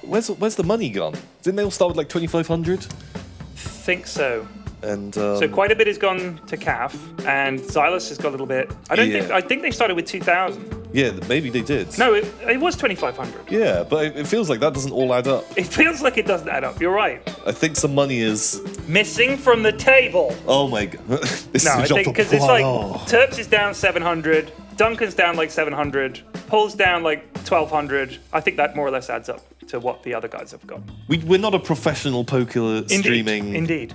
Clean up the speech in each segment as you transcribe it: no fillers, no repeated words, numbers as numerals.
where's the money gone? Didn't they all start with like 2,500? Think so. And so quite a bit has gone to Calf, and Xylus has got a little bit. I think they started with 2,000. Yeah, maybe they did. No, it was 2,500. Yeah, but it feels like that doesn't all add up. It feels like it doesn't add up. You're right. I think some money is missing from the table. Oh my god! I think because it's like Terps is down 700, Duncan's down like 700, Paul's down like 1,200. I think that more or less adds up to what the other guys have got. We're not a professional poker streaming. Indeed.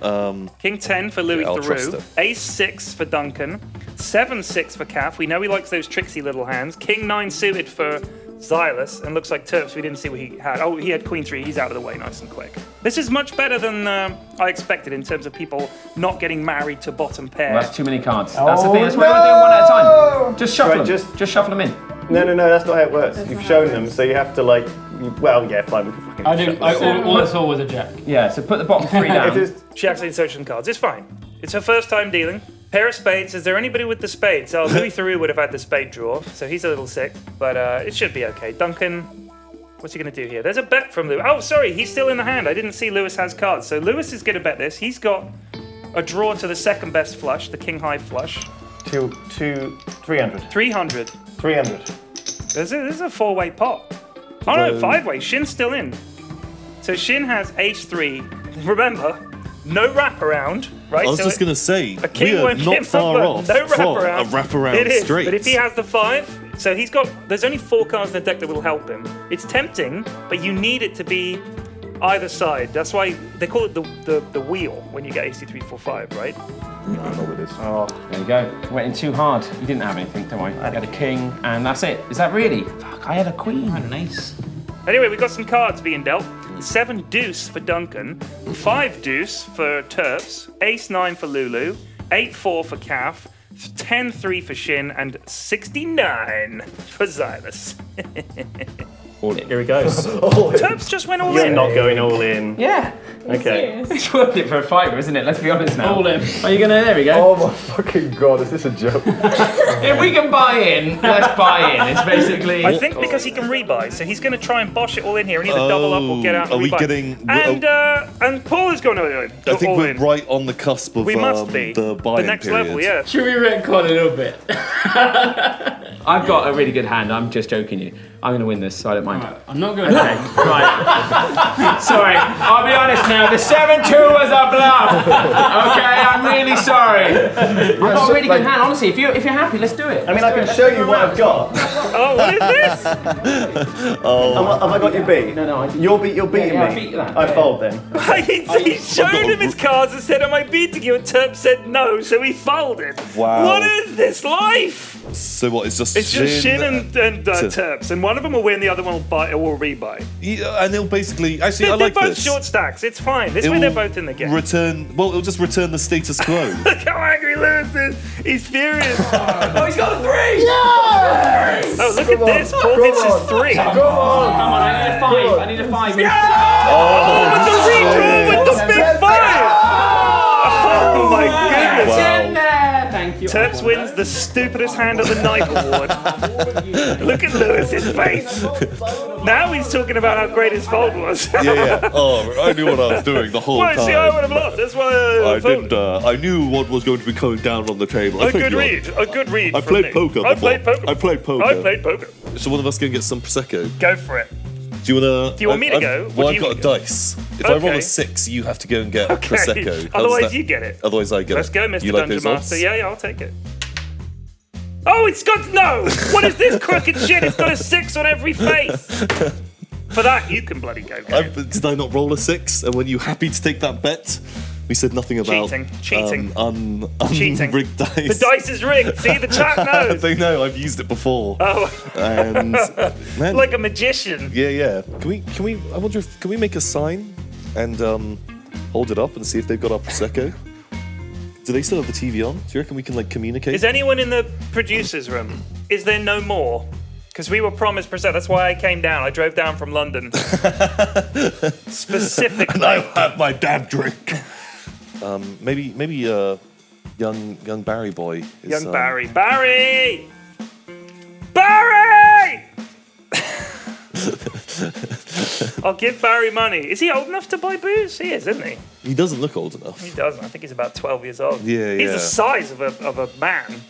King 10 for Louis Theroux, Ace 6 for Duncan, 7-6 for Calf. We know he likes those tricksy little hands. King 9 suited for Xylus, and looks like Terps, we didn't see what he had. Oh, he had Queen 3. He's out of the way nice and quick. This is much better than I expected in terms of people not getting married to bottom pair. Well, that's too many cards. That's the thing. That's why we're doing one at a time. Just shuffle them. Just shuffle them in. No, that's not how it works. You've shown them, so you have to like. Well, yeah, fine. We can fucking. All I saw was a jack. Yeah, so put the bottom 3 down. She actually searched some cards. It's fine. It's her first time dealing. Pair of spades. Is there anybody with the spades? Oh, Louis Theroux would have had the spade draw, so he's a little sick, but it should be okay. Duncan, what's he going to do here? There's a bet from Lewis. Oh, sorry, he's still in the hand. I didn't see Lewis has cards, so Lewis is going to bet this. He's got a draw to the second best flush, the king high flush. 300. 300. 300. This is a 4-way pot. Oh no, 5-way. Shin's still in. So Shin has ace 3. Remember, no wraparound, right? I was just going to say, a king we are not far off no from wraparound. a wraparound It is, straight. but if he has the 5, so he's got, there's only 4 cards in the deck that will help him. It's tempting, but you need it to be either side. That's why they call it the wheel when you get ace 2, 3, 4, 5, right? I know what it is. Oh, there you go. Went in too hard. You didn't have anything, don't worry. I had a king, and that's it. Is that really? Fuck, I had a queen. I had an ace. Anyway, we got some cards being dealt. 7 deuce for Duncan, 5 deuce for Terps, ace 9 for Lulu, 8-4 for Calf, 10-3 for Shin, and 69 for Xylus. Here he goes. Terps just went all You're in. not going all in. Yeah. Okay. It's worth it for a fighter, isn't it? Let's be honest now. All in. Are you gonna? There we go. Oh my fucking god, is this a joke? If we can buy in, let's buy in. It's basically. I think because he can rebuy, so he's going to try and bosh it all in here and either double up or get out and are we rebuy. getting? And Paul is going to I think all we're in. right on the cusp of We must be. the buy-in next period. level, yeah. Should we retcon a little bit? I've got a really good hand. I'm just joking you. I'm going to win this, so I don't mind. Right, I'm not going to. Okay, right. Sorry, I'll be honest now. The 7-2 was a bluff. Okay, I'm really sorry. I've got a really good hand. Honestly, if you're happy, let's do it. I mean, I can show you what I've got. Oh, what is this? Have I got you beat? No, I didn't. You're beating yeah, I me. beat that. I fold then. He showed him his cards and said, am I beating you? And Terp said no, so he folded. Wow. What is this life? So what? It's just Shin and Terps, and one of them will win, the other one will buy or rebuy. Yeah, and it'll basically actually I They're like both this. short stacks. It's fine. This It way they're will both in the game. It'll just return the status quo. Look how angry Lewis is. He's furious. Oh, he's got a 3. Yes! Oh, look at this. Paul hits his 3. Come on. Come on, I need a 5. I need a 5. Oh, with the redraw with the big 5. Oh my goodness. Wow. Thank you. Terps wins the stupidest hand of the night award. Look at Lewis's face. Now he's talking about how great his fold was. Yeah. Oh, I knew what I was doing the whole Well, time. see, I would have lost. That's why I folded. didn't. I knew what was going to be coming down on the table. A good read. A good read. I from played me. poker before. I played poker. I played poker. I played poker. So one of us can get some prosecco. Go for it. Do you want me to go? Well, Or I've do got you a go? dice. If I roll Okay. a 6, you have to go and get Okay. prosecco. How's Otherwise, that? you get it. Otherwise, I get Let's it. go, Mr. You like Dungeon those Master. odds? Yeah, I'll take it. Oh, it's got no. What is this crooked shit? It's got a 6 on every face. For that, you can bloody go. Did I not roll a 6? And were you happy to take that bet? We said nothing about Cheating. Cheating. Rigged dice. The dice is rigged. See, the chat knows. They know. I've used it before. Oh, And man, like a magician. yeah. Can we? I wonder if can we make a sign and hold it up and see if they've got our prosecco? Do they still have the TV on? Do you reckon we can like communicate? Is anyone in the producers' room? Is there no more? Because we were promised prosecco. That's why I came down. I drove down from London specifically. And I have my damn drink. Maybe young Barry boy. Is, Young Barry. Barry! I'll give Barry money. Is he old enough to buy booze? He is, isn't he? He doesn't look old enough. He doesn't. I think he's about 12 years old. Yeah, He's yeah. the size of a man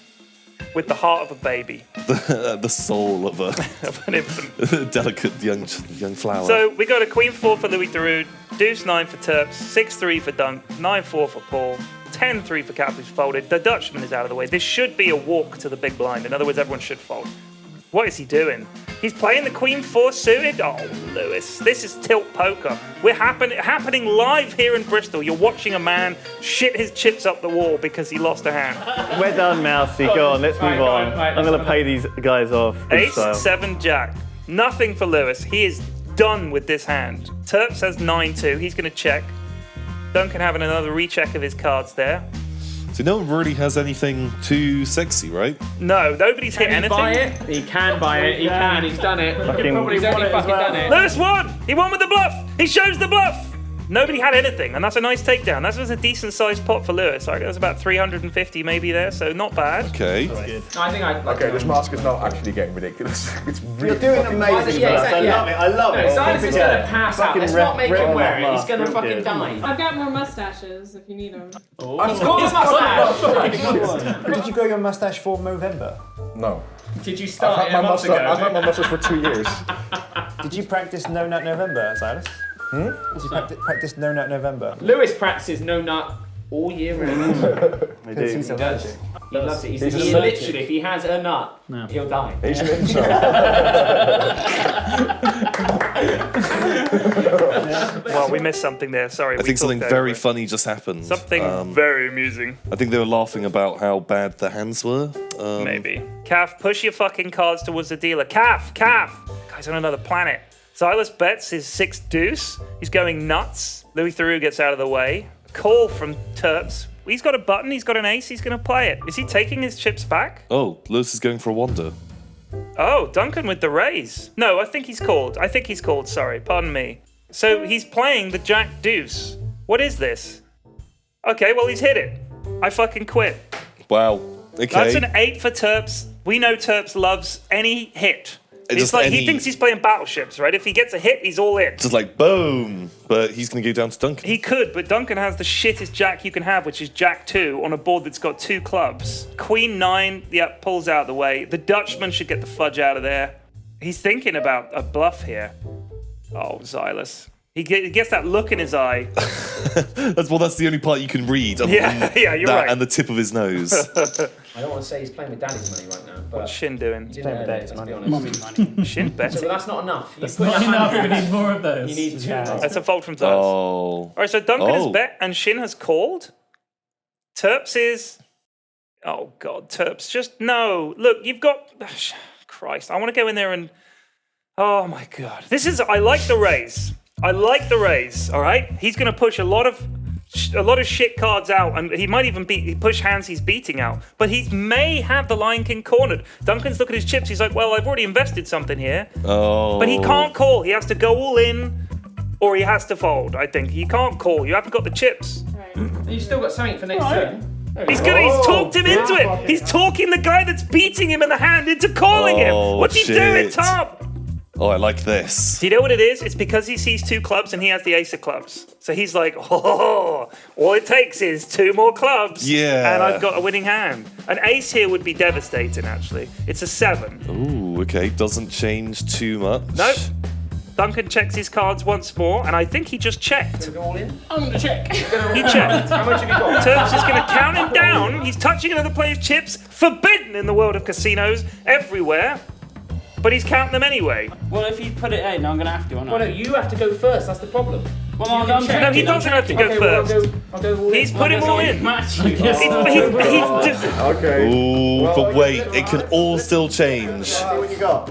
with the heart of a baby. The soul of Of an infant. a delicate young flower. So we got a queen 4 for Louis Theroux, deuce 9 for Terps, 6-3 for Dunk, 9-4 for Paul, 10-3 for Cap, who's folded. The Dutchman is out of the way. This should be a walk to the big blind. In other words, everyone should fold. What is he doing? He's playing the queen 4 suited? Oh, Lewis, this is tilt poker. We're happening live here in Bristol. You're watching a man shit his chips up the wall because he lost a hand. We're done, Mousy. Go on, let's move on. I'm going to pay these guys off. Ace, style. 7, Jack. Nothing for Lewis. He is done with this hand. Terps has 9-2. He's going to check. Duncan having another recheck of his cards there. So no one really has anything too sexy, right? No, nobody's hit Can he anything. buy it? He can buy it. He can. He's done it. Fucking- He's only fucking done it. Lewis won! He won with the bluff! He shows the bluff! Nobody had anything, and that's a nice takedown. That was a decent-sized pot for Lewis. I reckon it was about 350 maybe there, so not bad. Okay. I think I'd like Okay, this mask is now actually getting ridiculous. It's really You're doing fucking amazing, Yeah, guys. exactly, I love it. I love No, it. Silas is Yeah. going to pass out. Fucking Let's not make rip him on wear that it. He's mask. going to Real fucking good. die. I've got more mustaches if you need them. Of course, mustache. Did you grow your mustache for November? No. Did you I've start had it my a month mustache. I've ago? had my mustache for 2 years. Did you practice No Nut November, Silas? Did you practice No Nut November? Lewis practices no nut all year round. I do. He's allergic. He loves it. He's He allergic. literally, if he has a nut, he'll die. He's an incel. Well, we missed something there. Sorry. I think something very funny just happened. Something very amusing. I think they were laughing about how bad the hands were. Maybe. Calf, push your fucking cards towards the dealer. Calf! Guy's on another planet. Silas bets his 6 deuce. He's going nuts. Louis Theroux gets out of the way. Call from Terps. He's got a button, he's got an ace, he's going to play it. Is he taking his chips back? Oh, Lewis is going for a wander. Oh, Duncan with the raise. No, I think he's called. Sorry, pardon me. So he's playing the jack deuce. What is this? Okay, well, he's hit it. I fucking quit. Wow. Okay. That's an 8 for Terps. We know Terps loves any hit. It's just like he any- thinks he's playing battleships, right? If he gets a hit, he's all in. Just like boom, but he's going to go down to Duncan. He could, but Duncan has the shittest jack you can have, which is jack 2 on a board that's got 2 clubs. Queen 9, yep, pulls out of the way. The Dutchman should get the fudge out of there. He's thinking about a bluff here. Oh, Silas. He gets that look in his eye. That's the only part you can read. other Yeah, than yeah, you're that right. And the tip of his nose. I don't want to say he's playing with daddy's money right now, but What's Shin doing? he's playing with daddy's money. Shin So betting. that's not enough. You put Not enough. We 100. need more of those. You need 2. That's a fold from Terps. Oh. All right, so Duncan has Oh. bet and Shin has called. Terps is... Oh, God, Terps. Just no. Look, you've got... Christ, I want to go in there and... Oh, my God. I like the raise. All right? He's going to push a lot of shit cards out, and he might even push hands he's beating out. But he may have the Lion King cornered. Duncan's looking at his chips. He's like, well, I've already invested something here. Oh. But he can't call. He has to go all in, or he has to fold, I think. He can't call. You haven't got the chips. Right. You've still got something for next turn. He's talked him into it. He's talking the guy that's beating him in the hand into calling him. Oh, What's he doing, shit. Tom? Oh, I like this. Do you know what it is? It's because he sees 2 clubs and he has the ace of clubs. So he's like, oh, all it takes is 2 more clubs. Yeah. And I've got a winning hand. An ace here would be devastating, actually. It's a 7. Ooh, okay. Doesn't change too much. Nope. Duncan checks his cards once more, and I think he just checked. Go all in. I'm gonna check. He checked. How much have you got? Terps is going to count him down. He's touching another player's chips. Forbidden in the world of casinos everywhere. But he's counting them anyway. Well, if you put it in, I'm gonna have to, aren't I? Well, no, you have to go first. That's the problem. Well, You I'm can check. No, he doesn't have to go Okay, well, first. I'll go all He's in. put him all in. Match you. Okay. Ooh, Well, but wait, it can all still change. See what you got.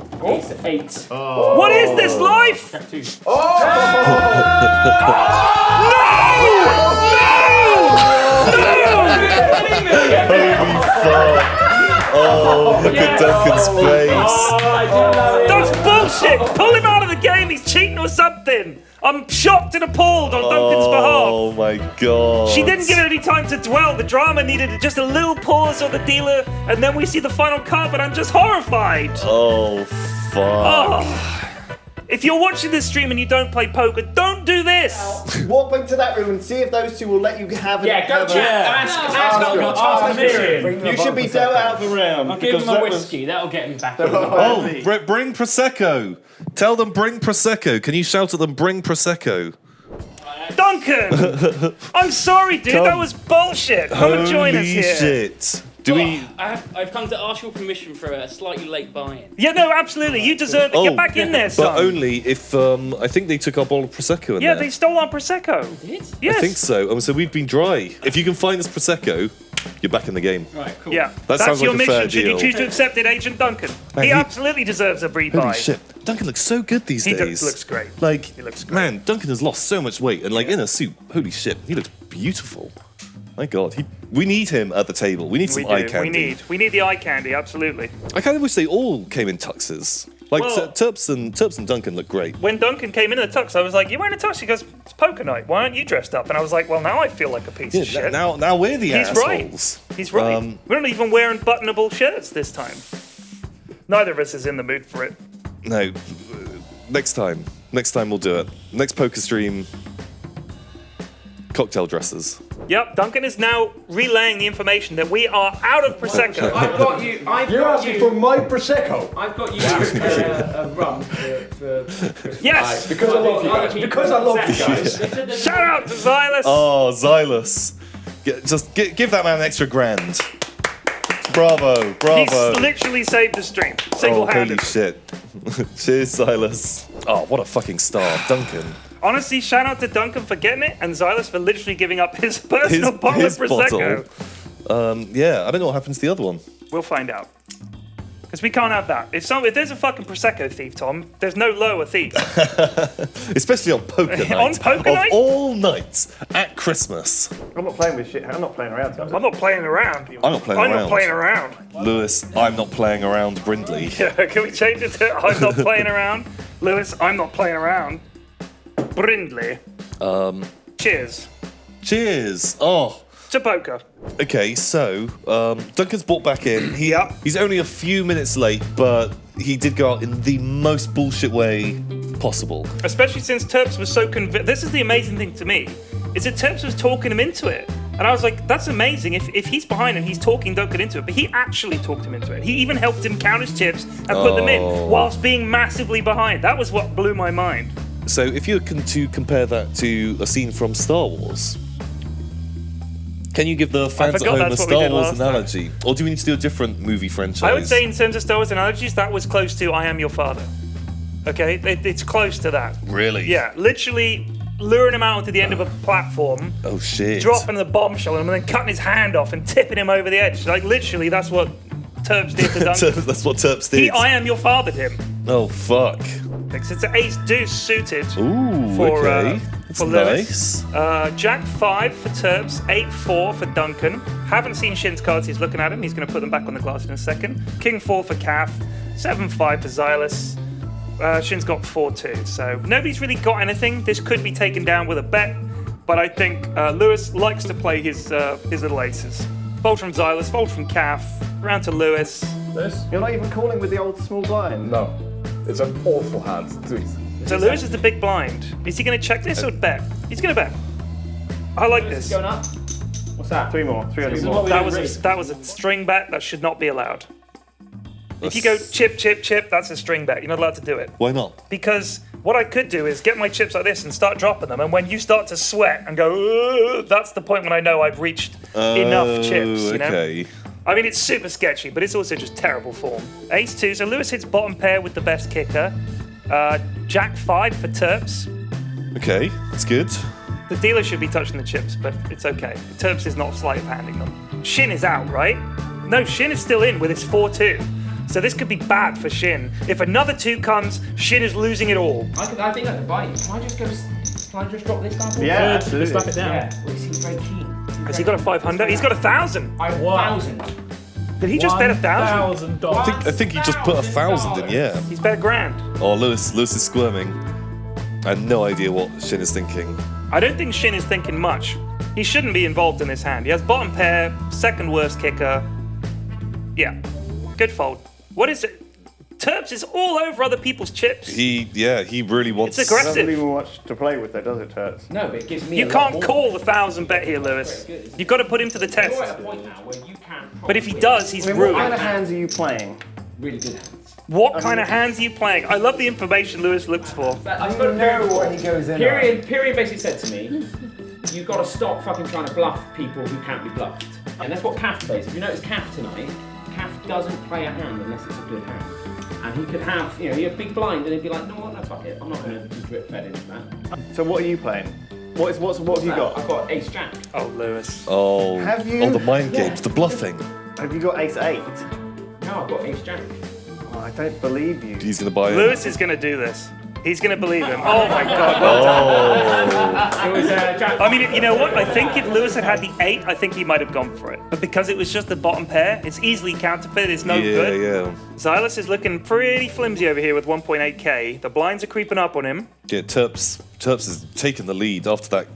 8. What is this life? Holy fuck. Oh, look at Duncan's face. That's bullshit. Pull him out of the game. He's cheating or something. I'm shocked and appalled on Duncan's behalf. Oh my god. She didn't give it any time to dwell. The drama needed just a little pause on the dealer, and then we see the final card, but I'm just horrified. Oh fuck. Oh. If you're watching this stream and you don't play poker, don't do this. Walk back to that room and see if those two will let you have it. Yeah, go chat. Ask permission. You should be dealt out of the round. I'll give him a whiskey. That'll get me back. Oh, bring Prosecco. Tell them bring Prosecco. Can you shout at them, bring Prosecco? Duncan! I'm sorry, dude. That was bullshit. Come and join us here. Holy shit. Do we... I've come to ask your permission for a slightly late buy-in. Yeah, no, absolutely. You deserve it. Get back in there, son. But only if, I think they took our bottle of Prosecco in there. Yeah, they stole our Prosecco. Did? Yes. I think so. And so we've been dry. If you can find us Prosecco, you're back in the game. Right, cool. Yeah, That that's sounds your like a mission. fair Should you deal. choose to accept it, Agent Duncan? Man, he he- absolutely deserves a rebuy. Holy shit. Duncan looks so good these days. Looks great. Like, He looks great. man, Duncan has lost so much weight. And like in a suit, holy shit, he looks beautiful. My God, we need him at the table. We need some eye candy. We need the eye candy. Absolutely. I kind of wish they all came in tuxes. Like Well- Terps and Duncan look great. When Duncan came in the tux, I was like, "You're wearing a tux?" He goes, "It's poker night. Why aren't you dressed up?" And I was like, "Well, now I feel like a piece of shit." Now we're the He's right. assholes. He's right. We're not even wearing buttonable shirts this time. Neither of us is in the mood for it. No, next time we'll do it. Next poker stream, cocktail dresses. Yep, Duncan is now relaying the information that we are out of Prosecco. I've got you. You're asking for my Prosecco. I've got you a rum for Christmas. Yes! Because I love you guys. Because I love you guys. Shout out to Xylus! Oh, Xylus. Give that man an extra grand. Bravo. He's literally saved the stream, Oh, single-handed. holy shit. Cheers, Silas. Oh, what a fucking star. Duncan. Honestly, shout out to Duncan for getting it, and Xylus for literally giving up his personal bottle of Prosecco. Yeah, I don't know what happens to the other one. We'll find out. Because we can't have that. If there's a fucking Prosecco thief, Tom, there's no lower thief. Especially on poker night. On poker of night? all nights at Christmas. I'm not playing with shit. I'm not playing around. I'm not playing around. I'm not playing around. around. Lewis, I'm not playing around Brindley. Yeah, can we change it to I'm not playing around? Lewis, I'm not playing around. Brindley. Cheers. Cheers. Oh. To poker. Okay, so Duncan's brought back in. He's only a few minutes late, but he did go out in the most bullshit way possible. Especially since Terps was so convinced. This is the amazing thing to me, is that Terps was talking him into it. And I was like, that's amazing. If he's behind and he's talking Duncan into it, but he actually talked him into it. He even helped him count his chips and put them in whilst being massively behind. That was what blew my mind. So if you were to compare that to a scene from Star Wars, can you give the fans at forgot home a that's what we Star did Wars last time. analogy? Or do we need to do a different movie franchise? I would say in terms of Star Wars analogies, that was close to I Am Your Father. Okay? It's close to that. Really? Yeah, literally luring him out onto the end of a platform, Oh shit. dropping the bombshell on him, and then cutting his hand off and tipping him over the edge. Like, literally, that's what Terps did to Duncan. That's what Terps did. I Am Your Father him. Oh fuck. Because it's an ace deuce suited Ooh, for, okay. That's for nice. Lewis. Jack 5 for Terps, 8-4 for Duncan. Haven't seen Shin's cards, he's looking at him. He's going to put them back on the glass in a second. King 4 for Calf, 7-5 for Xylus. Shin's got 4-2, so nobody's really got anything. This could be taken down with a bet, but I think Lewis likes to play his little aces. Fold from Xylus, fold from Calf, round to Lewis. This? You're not even calling with the old small blind. No. It's an awful hand. So Lewis is the big blind. Is he going to check this or bet? He's going to bet. I like this. Going up. What's that? 3 more. 300 This is more. what we That did was a string bet that should not be allowed. If you go chip, chip, chip, that's a string bet. You're not allowed to do it. Why not? Because what I could do is get my chips like this and start dropping them, and when you start to sweat and go, that's the point when I know I've reached enough chips, you know? Okay. I mean, it's super sketchy, but it's also just terrible form. Ace 2, so Lewis hits bottom pair with the best kicker. Jack 5 for Terps. Okay, that's good. The dealer should be touching the chips, but it's okay. Terps is not sleight of handing them. Shin is out, right? No, Shin is still in with his 4-2. So this could be bad for Shin. If another 2 comes, Shin is losing it all. I think I can buy it. Can I just drop this down? Yeah, absolutely. Slap it down. Yeah. Well, he seems very keen. Has he got a 500? He's got 1,000. I 1,000. Did he just bet 1,000? I think he just put 1,000 in, yeah. He's bet $1,000. Oh, Lewis is squirming. I have no idea what Shin is thinking. I don't think Shin is thinking much. He shouldn't be involved in this hand. He has bottom pair, second worst kicker. Yeah, good fold. What is it? Terps is all over other people's chips. He really wants. It's It doesn't aggressive. even much to play with, though, does it, Turts? No, but it gives me You a lot can't more. call the 1,000 bet here, Lewis. You've got to put him to the You're test. at a point now where you can. But if he does, he's I mean, what ruined. kind of hands are you playing? Really good hands. What kind of hands are you playing? I love the information Lewis looks for. I You know what he goes in on. Period basically said to me, you've got to stop fucking trying to bluff people who can't be bluffed. And that's what Calf plays. If you notice Calf tonight, Calf doesn't play a hand unless it's a good hand. And he could have, he had big blind and he'd be like, no, fuck it, I'm not going to be drip fed into that. So what are you playing? What have you got? I've got Ace Jack. Oh, Lewis. Oh, Have you? oh, the mind games, the bluffing. Have you got Ace 8? No, I've got Ace Jack. Oh, I don't believe you. He's gonna buy it. Lewis is going to do this. He's going to believe him. Oh my God. Well done. It was Jack. I mean, you know what? I think if Lewis had the 8, I think he might have gone for it. But because it was just the bottom pair, it's easily counterfeit. It's no good. Yeah. Xylus is looking pretty flimsy over here with 1.8k. The blinds are creeping up on him. Yeah, Terps is taking the lead after that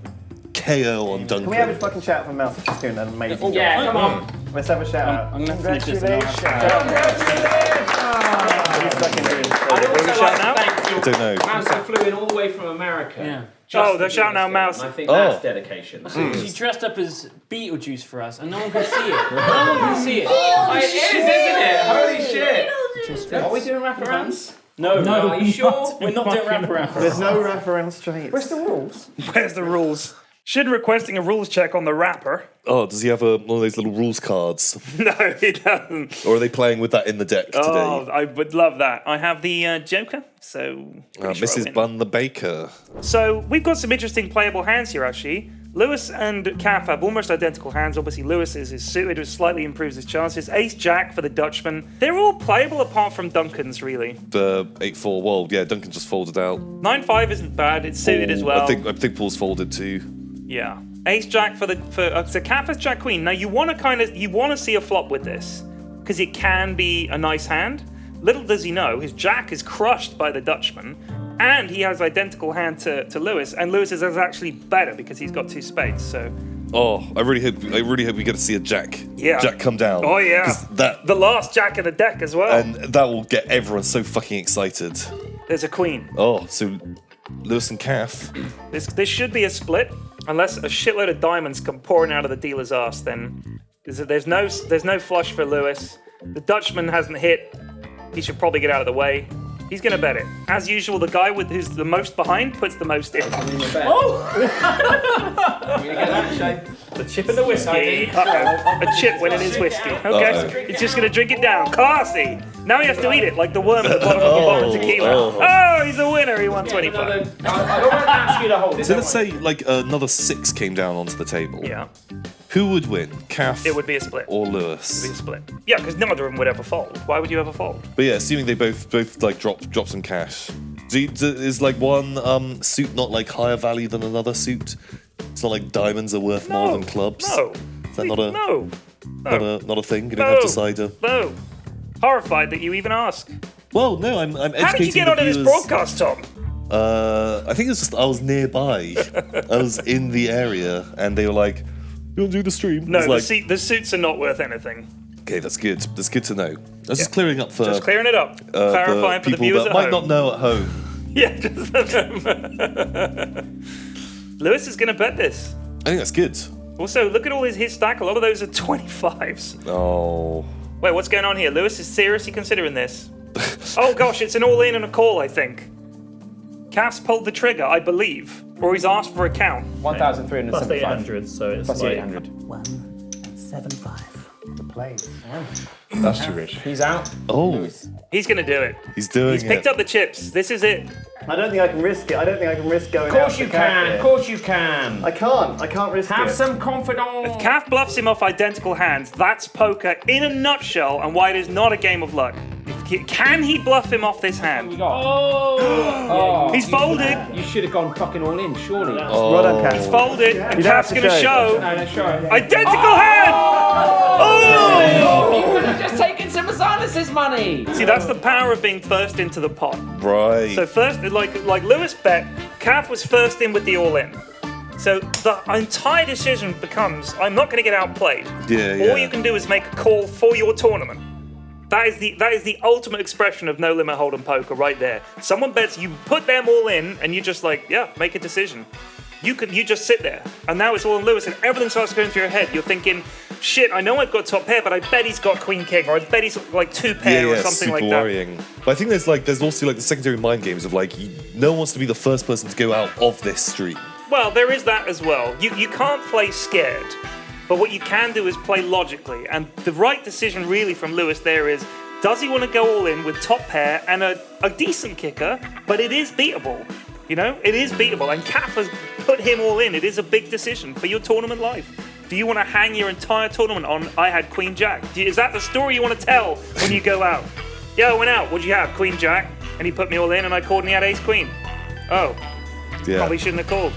KO on Duncan. Can we have a fucking shout for Mouse? She's doing an amazing job. Yeah, come on. Let's have a shout out. I'm gonna finish this and I'll Congratulations! He's fucking doing I'd so good. also shout like to out? thank your I don't know. Mouse who flew in all the way from America. Yeah. just Oh, to they're do shouting this out game. Mouse. And I think Oh. that's dedication. She dressed up as Beetlejuice for us, and no one can see it. No one can see it. It is, isn't it? Holy shit! Are we doing wraparounds? No, Are you sure? We're not doing wraparound. There's no wraparound straight. Where's the rules? Where's the rules? Shin requesting a rules check on the rapper. Oh, does he have one of those little rules cards? No, he doesn't. Or are they playing with that in the deck today? Oh, I would love that. I have the Joker, so... pretty sure I Mrs. win. Bun the Baker. So we've got some interesting playable hands here, actually. Lewis and Calf have almost identical hands. Obviously, Lewis's is suited, which slightly improves his chances. Ace Jack for the Dutchman. They're all playable apart from Duncan's, really. The 8-4, well, yeah, Duncan just folded out. 9-5 isn't bad. It's suited as well. I think Paul's folded too. Yeah. Ace Jack so Calf has Jack Queen. Now you want to see a flop with this because it can be a nice hand. Little does he know, his Jack is crushed by the Dutchman, and he has identical hand to Lewis, and Lewis is actually better because he's got 2 spades. So Oh, I really hope we get to see a Jack. Yeah. Jack come down. Oh yeah. 'Cause that the last Jack in the deck as well. and that will get everyone so fucking excited. There's a Queen. Oh, so Lewis and Calf. This should be a split, unless a shitload of diamonds come pouring out of the dealer's ass. Then there's no flush for Lewis. The Dutchman hasn't hit. He should probably get out of the way. He's gonna bet it. As usual, the guy who's the most behind puts the most in. The chip and the whiskey. A chip winning his whiskey. Okay, he's just gonna drink it down. Classy. Now he has to eat it like the worm at the bottom of a bottle of tequila. Oh, he's a winner. He won 25. I don't want to ask you to hold it. So let's say like another 6 came down onto the table. Yeah, Who would win, Calf it would be a split. or It would be a Lewis? split. Yeah, because neither of them would ever fold. Why would you ever fold? But yeah, assuming they both like drop some cash. Is like one suit not like higher value than another suit? It's not like diamonds are worth more than clubs. No. Is that not a not a thing? You don't have to side a. No. Horrified that you even ask. Well, no, I'm educating How did you get the onto this viewers. broadcast, Tom? I think it's just I was nearby. I was in the area, and they were like, "You want to do the stream?" No, I was like, the suits are not worth anything. okay, that's good. That's good to know. I was just clearing up for Just clearing it up. Clarifying for the people viewers that at might home. not know at home. Yeah, just Lewis is going to bet this. I think that's good. Also, look at all his stack. A lot of those are 25s. Oh, Wait, what's going on here? Lewis is seriously considering this. Oh gosh, it's an all-in and a call, I think. Cass pulled the trigger, I believe. Or he's asked for a count. 1,375. Plus 800, so it's Plus like 800. 175. The play. That's too rich. He's out. oh, He's going to do it. he's doing He's picked it. up the chips. This is it. I don't think I can risk it. I don't think I can risk going Of out. course to you Calf can. here. Of course you can. I can't risk Have it. some confidence. Calf bluffs him off identical hands. That's poker in a nutshell, and why it is not a game of luck. Can he bluff him off this hand? Oh, He's folded. You should have gone fucking all in, surely. Well done, Calf. He's folded, and You don't have Calf's to going to show. show. No, sure. Identical hand! Oh! You could have just taken some of Silas's money. See, that's the power of being first into the pot. Right. So first, like Lewis bet, Calf was first in with the all-in. So the entire decision becomes, I'm not going to get outplayed. Yeah, All you can do is make a call for your tournament. That is the ultimate expression of no limit hold'em poker right there. Someone bets, you put them all in, and you just like, yeah, make a decision. You just sit there, and now it's all on Lewis, and everything starts going through your head. You're thinking, shit, I know I've got top pair, but I bet he's got queen king, or I bet he's like 2 pair or something like that. super worrying. But I think there's also like the secondary mind games of like, no one wants to be the first person to go out of this street. Well, there is that as well. You can't play scared. But what you can do is play logically. And the right decision really from Lewis there is, does he want to go all in with top pair and a decent kicker, but it is beatable. You know, it is beatable. And Kath has put him all in. It is a big decision for your tournament life. Do you want to hang your entire tournament on, I had Queen Jack? Is that the story you want to tell when you go out? Yeah, I went out. What'd you have? Queen Jack? And he put me all in and I called and he had ace queen. Oh, Yeah. probably shouldn't have called.